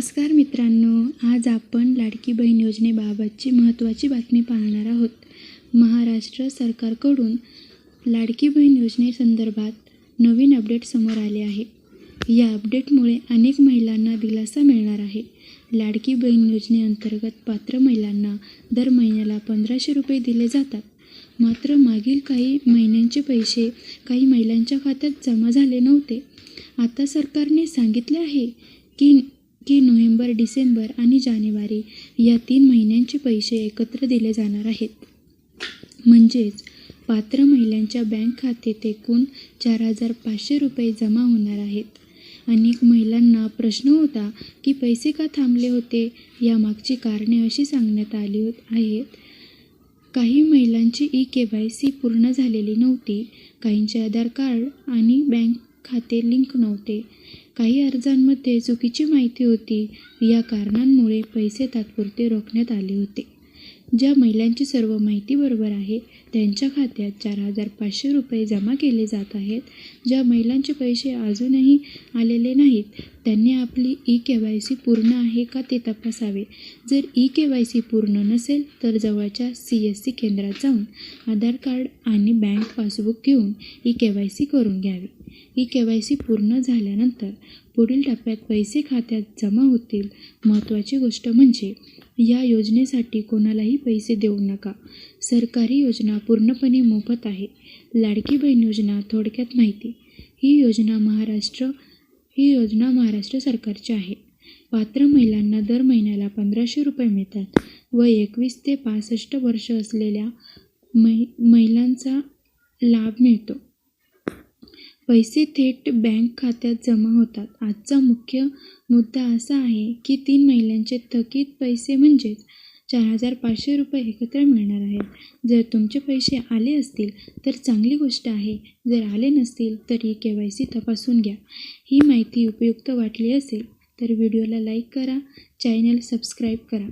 नमस्कार मित्रांनो, आज आपण लाडकी बहीण योजनेबाबतची महत्त्वाची बातमी पाहणार आहोत. महाराष्ट्र सरकारकडून लाडकी बहीण योजनेसंदर्भात नवीन अपडेट समोर आले आहे. या अपडेटमुळे अनेक महिलांना दिलासा मिळणार आहे. लाडकी बहीण योजनेअंतर्गत पात्र महिलांना दर महिन्याला 1500 रुपये दिले जातात. मात्र मागील काही महिन्यांचे पैसे काही महिलांच्या खात्यात जमा झाले नव्हते. आता सरकारने सांगितले आहे की नोव्हेंबर, डिसेंबर आणि जानेवारी या 3 महिन्यांचे पैसे एकत्र दिले जाणार आहेत. म्हणजेच पात्र महिलांच्या बँक खात्यात एकूण 4500 रुपये जमा होणार आहेत. अनेक महिलांना प्रश्न होता की पैसे का थांबले होते. यामागची कारणे अशी सांगण्यात आली आहेत. काही महिलांची KYC पूर्ण झालेली नव्हती. काहींचे आधार कार्ड आणि बँक खाते लिंक नव्हते. काही अर्जांमध्ये चुकीची माहिती होती. या कारणांमुळे पैसे तात्पुरते रोखण्यात आले होते. ज्या महिलांची सर्व माहिती बरोबर आहे त्यांच्या खात्यात 4500 रुपये जमा केले जात आहेत. ज्या महिलांचे पैसे अजूनही आलेले नाहीत त्यांनी आपली KYC पूर्ण आहे का ते तपासावे. जर KYC पूर्ण नसेल तर जवळच्या CSC केंद्रात जाऊन आधार कार्ड आणि बँक पासबुक घेऊन KYC करून घ्यावे. KYC पूर्ण झाल्यानंतर पुढील टप्प्यात पैसे खात्यात जमा होतील. महत्त्वाची गोष्ट म्हणजे या योजनेसाठी कोणालाही पैसे देऊ नका. सरकारी योजना पूर्णपणे मोफत आहे. लाडकी बहीण योजना थोडक्यात माहिती. ही योजना महाराष्ट्र सरकारची आहे. पात्र महिलांना दर महिन्याला 1500 रुपये मिळतात. वय 21 ते 65 वर्ष असलेल्या महिलांचा लाभ मिळतो. पैसे थेट बँक खात्यात जमा होतात. आजचा मुख्य मुद्दा असा आहे की 3 महिलांचे थकीत पैसे म्हणजेच 4500 रुपये एकत्र मिळणार आहेत. जर तुमचे पैसे आले असतील तर चांगली गोष्ट आहे. जर आले नसतील तर KYC तपासून घ्या. ही माहिती उपयुक्त वाटली असेल तर व्हिडिओला लाईक करा, चॅनल सबस्क्राईब करा.